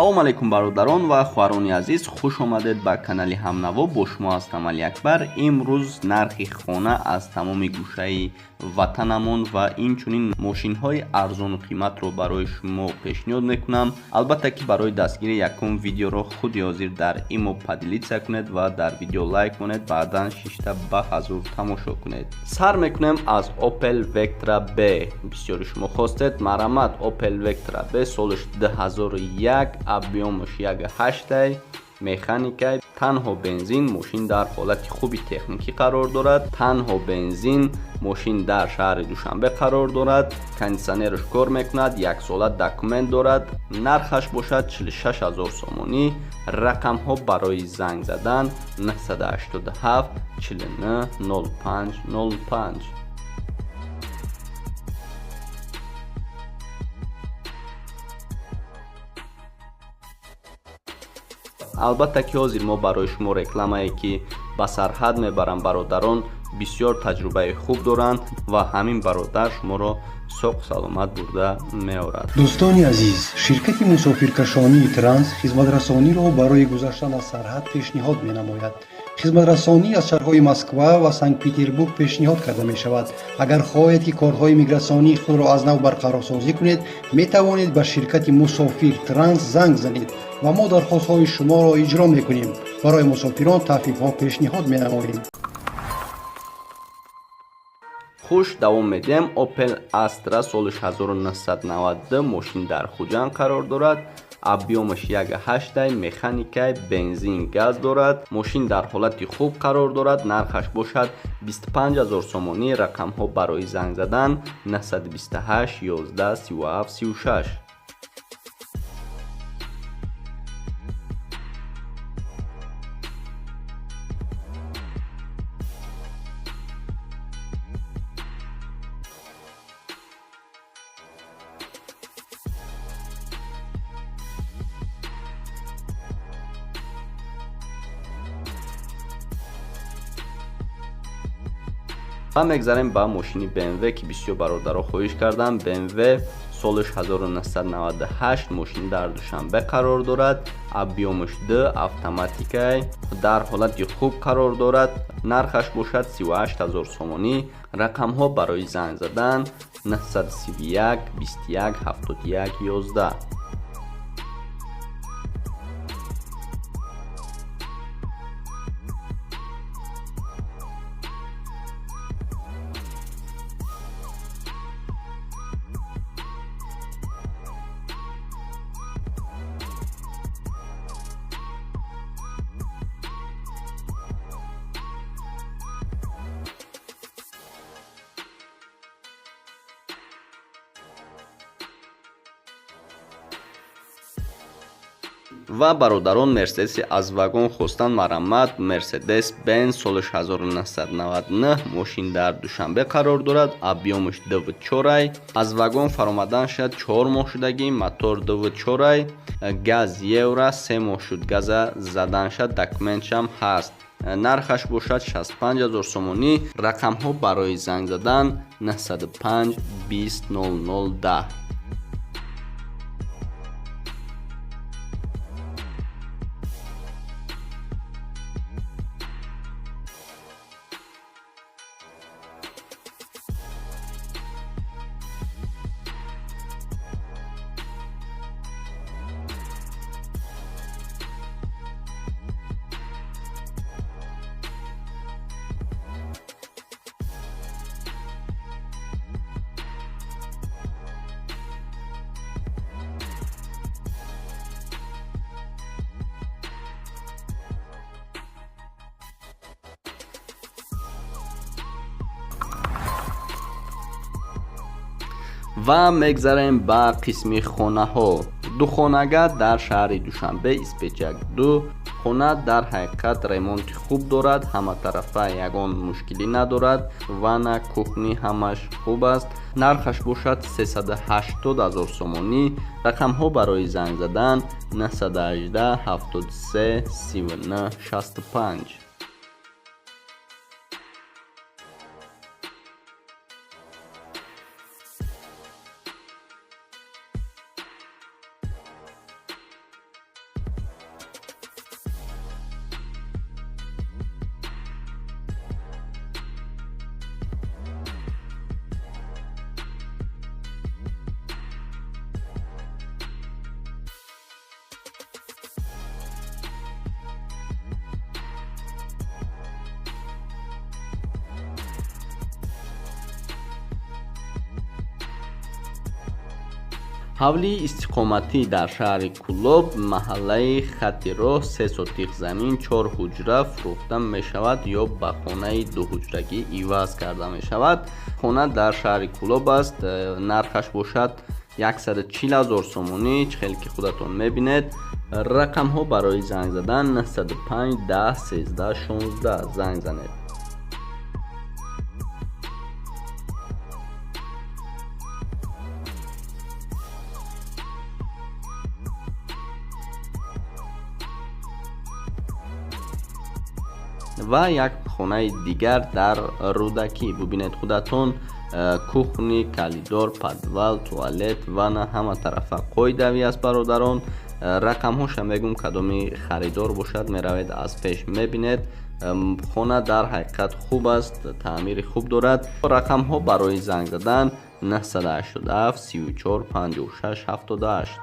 салом алейкум бародарон ва хуарони азиз, хуш омадед ба канали ҳамнаво. Бо шумо ҳастам Али Акбар. Имрӯз нархи хона аз тамоми гӯшаи ватанамон ва инчунин мошинҳои арзону қиматро барои шумо пешниҳод мекунам. Албатта ки барои дастгири якум видеоро худи ҳозир дар имо падилитсия кунед ва дар видео лайк кунед, баъдан шишта ба ҳазур тамошо кунед. Сар мекунем аз Opel Vectra B. Бисёри шумо хостед. марамат Opel Vectra B солиш 2001, объемаш 1.8, механикай, танҳо бензин. мошин дар ҳолати хуби техникӣ қарор дорад. танҳо бензин, мошин дар шаҳри Душанбе қарор дорад. кондитсионераш кор мекунад, 1 сола документ дорад. нархаш бошад 46000 сомонӣ. рақамҳо барои занг задан 987 49 05 05. албатта ки ҳозир мо барои шумо рекламае ки ба сарҳад мебарам бародарон бисёр таҷрубаи хуб доранд ва ҳамин бародар шуморо соғ саломат бурда меорад. дӯстони азиз, ширкати мусофиркашонии Транс хизматрасониро барои гузаштан аз сарҳад пешниҳод менамояд. хизматрасонӣ аз шаҳрҳои Москва ва Санкт-Петербург пешниҳод карда мешавад. агар хоҳед ки корҳои миграсионии худро аз нав барқарорсозӣ кунед, метавонед ба ширкати Мусофир Транс занг занед ва мо дархостҳои шуморо иҷро мекунем. барои мусофирон таҳфифҳо пешниҳод менамоем. хуш, давом медиҳем. Opel Astra соли 1992, мошин дар Хуҷанд қарор дорад. объемаш 1.8, механикай, бензин, газ дорад. мошин дар ҳолати хуб қарор дорад. нархаш бошад 25000 сомонӣ. рақамҳо барои занг задан 928 11 37 36. ва мегзарем ба мошини BMW ки бисёр бародаро хоҳиш карданд. BMW солиш 1998, мошин дар Душанбе қарор дорад. объемаш 2, автоматикай, дар ҳолати хуб қарор дорад. нархаш бошад 38000 сомонӣ. рақамҳо барои занг задан 931 21 71 11. ва бародарон мерседеси аз вагон хостан марамат Mercedes Benz солиш 1999, мошин дар Душанбе қарор дорад. объемаш 2.4, аз вагон фаромадан шуд 4 моҳ шудагӣ, мотор 2.4, газ евро 3 моҳ шуд, газа задан шуд, документшам ҳаст. нархаш бошад 65000 сомонӣ. рақамҳо барои занг задан 905 20 00 10. ва мегзарем ба қисми хонаҳо. духонага дар шаҳри Душанбе Испечак 2. хона дар ҳақиқат ремонти хуб дорад. ҳаматарафа ягон мушкилӣ надорад. ванна, кухни ҳамаш хуб аст. нархаш бошад 380000 сомонӣ. рақамҳо барои занг задан 918 73 39 65. ҳавли истиқоматӣ дар шаҳри Кӯлоб, маҳаллаи хатти роҳ 3 сотиқ замин 4 ҳуҷра фурӯхта мешавад ё ба хонаи 2 ҳуҷрагӣ иваз карда мешавад. хона дар шаҳри Кӯлоб аст. нархаш бошад 140 000 сомонӣ. чихел ки худатон мебинед. рақамҳо барои занг задан 95 10 13 16 занг занед. ва як хонаи дигар дар рӯдакӣ бубинед худатон. кухни, калидор, подвал, туалет, ванна ҳама тарафа қоидави аст бародарон. рақамҳоша мегум кадоми харидор бошад меравед аз пеш мебинед. хона дар ҳақиқат хуб аст, таъмири хуб дорад. рақамҳо барои занг задан 987 34 56 78.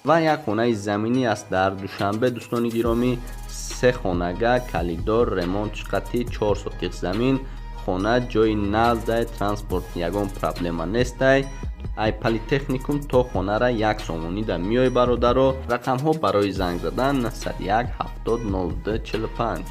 ва як хонаи заминӣ аст дар Душанбе. дӯстони гиромӣ, 3 хонага, калидор, ремонтиш қатӣ, 4 сотиқ замин. хона ҷои наздай транспорт ягон проблема нестай. ай политехникум то хонара 1 сомонида миёй бародаро. рақамҳо барои занг задан 91 70 02 45.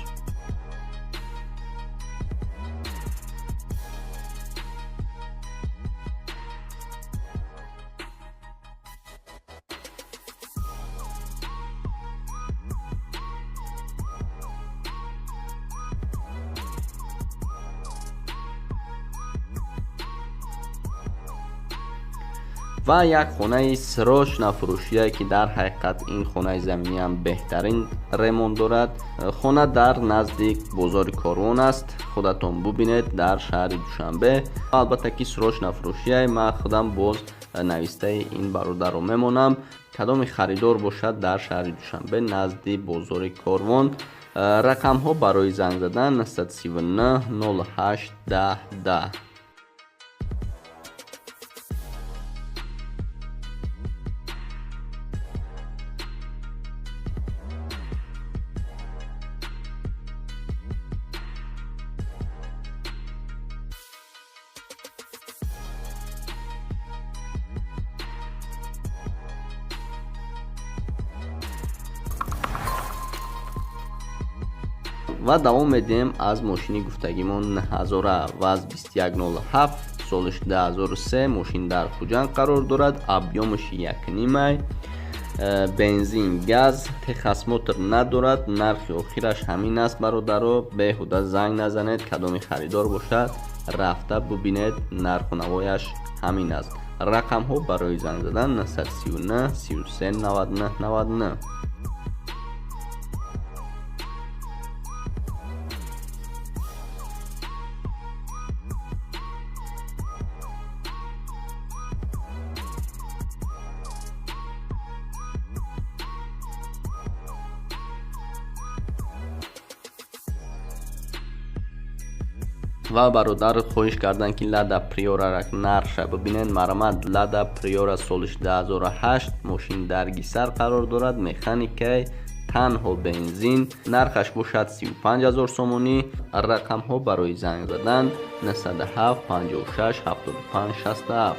ва як хонаи срочнафурӯшие ки дар ҳақиқат ин хонаи заминиам беҳтарин ремонт дорад. хона дар назди бозори Корвон аст. худатон бубинед дар шаҳри Душанбе. албатта ки срочнафурӯшие ма худам боз навистаи ин бародарро мемонам. кадоми харидор бошад дар шаҳри Душанбе назди бозори Корвон. рақамҳо барои занг задан 939 08 10 10. ва давом медиҳем аз мошини гуфтагимон Ҳазора ВАЗ 2107 солиш 2003. мошин дар Хуҷанд қарор дорад. абъёмаш 1.5 май. бензин, газ, техосмотр надорад. нархи охираш ҳамин аст бародаро. беҳуда занг назанед. кадоми харидор бошад рафта бубинед. нарху навояш ҳамин аст. рақамҳо барои занг задан 939 33 99 99. ва бародар хоҳиш кардан ки Лада Приора нархша бибинед. марҳамат, Лада Приора солиш 2008. мошин дар Гисар қарор дорад. механикаи танҳо бензин. нархаш бошад 35 000 сомонӣ. рақамҳо барои занг задан 97 56 75 67.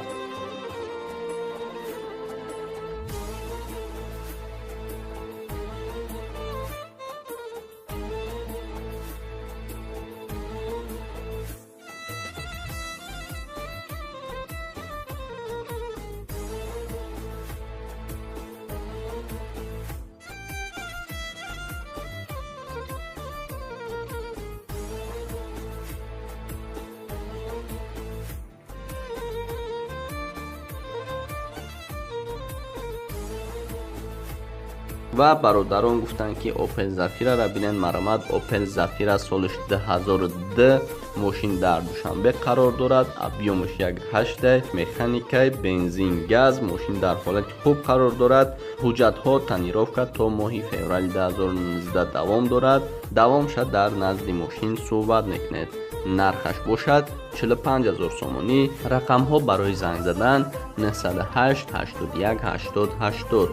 و برادران گفتند که اوپل زفیره را بینن مرامت. اوپل زفیره سالش 2002 ماشین در دوشنبه قرار دارد. ابیومش 1.8 مکانیکای بنزین گاز ماشین در حالت خوب قرار دارد. حجت ها تنیروفکا تا ماه فوریه 2019 دوام دارد. دوام شد در نزد ماشین صحبت نکند. نرخش باشد 45,000 سومانی. رقم ها برای زنگ زدن 908 81 80 80.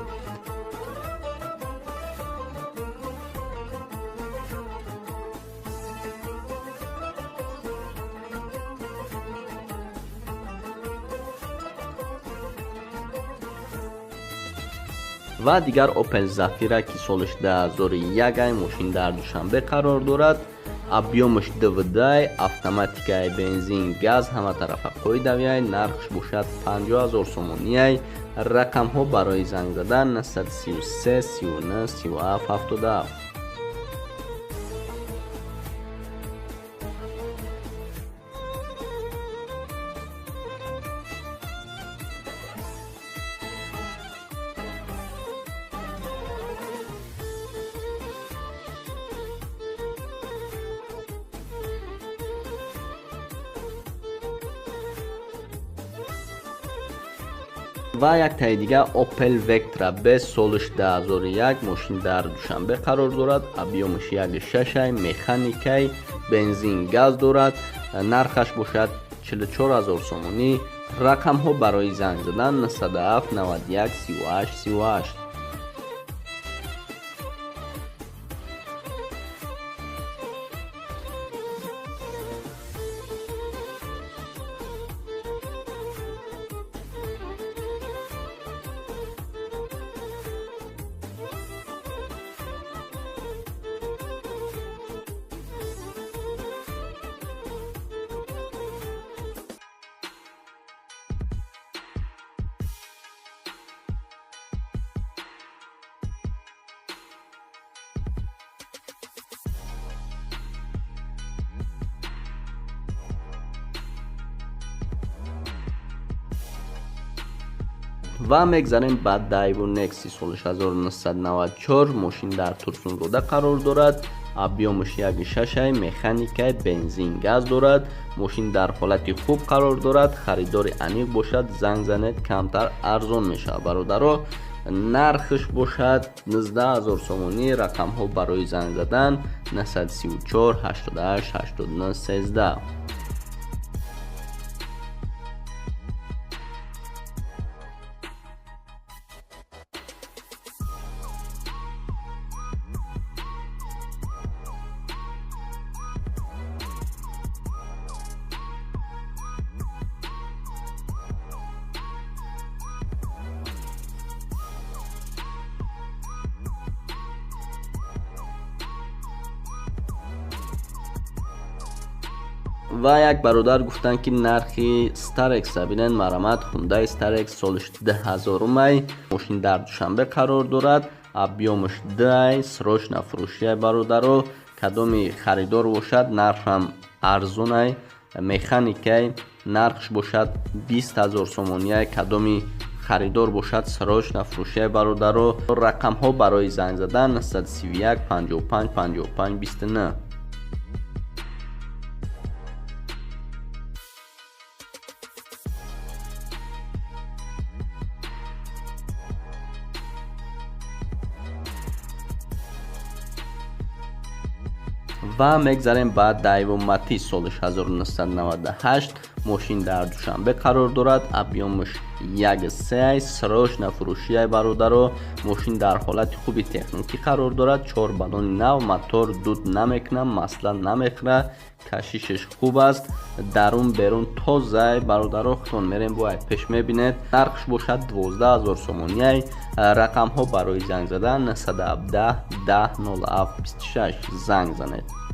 و دیگر اوپل زفیره که سالش 2001 ماشین در دوشنبه قرار دارد. ابیومش 12 اتوماتیک بنزین گاز همه طرف قویدوی. نرخش باشد 50,000 سومانی. رقم ها برای زنگ زدن 933 39 37 77. و یک تای دیگه اوپل وکترا به سالش 2001 ماشین در دوشنبه قرار دارد. ابیومش 1.6 مکانیکای بنزین گاز دارد. نرخش باشد 44,000 سومانی. رقم ها برای زنگ زدن 907 91 38 38. و میگذاریم بعد دایو نکسی سالش 1994 ماشین در تورسون روده قرار دارد. ابیومش 1.6 مکانیکای بنزین گاز دارد. ماشین در حالت خوب قرار دارد. خریدار انیق باشد زنگ زنید کمتر ارزان میشه برادرها. نرخش باشد 19,000 سومانی. رقم ها برای زنگ زدن 934 88 89 13. و یک برادر گفتن که نرخی ستارکس بینن مرامت. هوندای استارکس سالش 2000 ماشین در دوشنبه قرار دارد. ابیومش 10 سروش نفروشی برادر. کدومی خریدار باشد نرخ هم ارزون. مکانیکای نرخش باشد 20,000 سومانی. کدومی خریدار باشد سروش نفروشی برادر. رقم ها برای زنگ زدن 931 55 55 29. و میگذاریم بعد دایو ماتی سالش 1998 ماشین در دوشنبه قرار دارد. ابیومش 1.3 سروش نفروشی برادر. ماشین در حالت خوبی تکنیکی قرار دارد. 4 بالون نو، موتور دود نمیکنه، مثلا نمیخوره، کشیشش خوب است، درون بیرون تازه برادر. خودتون میریم باید پیش میبینید. نرخش باشد 12,000 سومانی. رقم ها برای زنگ زدن 917 10 07 26 زنگ زنید.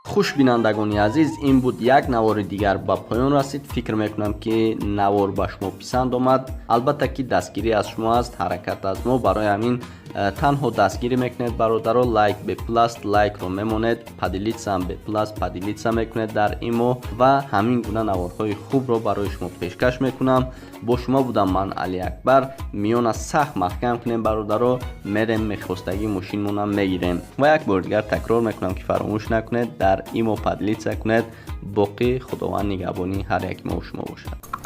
خوش بینندگان عزیز، این بود یک نوار دیگر به پایان رسید. فکر میکنم که نوار به شما پسند آمد. البته که دستگیری از شما است، حرکت از ما. برای همین танҳо дастгирӣ мекунед бародаро, лайк бе плюс лайкро мемонед, падилитсам бе плюс падилитса мекунед дар имо ва ҳамин гуна наворҳои хубро барои шумо пешкаш мекунам. бо шумо будам ман Али Акбар. миёна сахт маҳкам кунем бародаро, мерем мехостагии мошинмонам мегирем. ва як бор дигар такрор мекунам ки фаромӯш накунед дар имо падилитса кунед. боқӣ худованд нигаҳбони ҳар яки мо шумо бошад.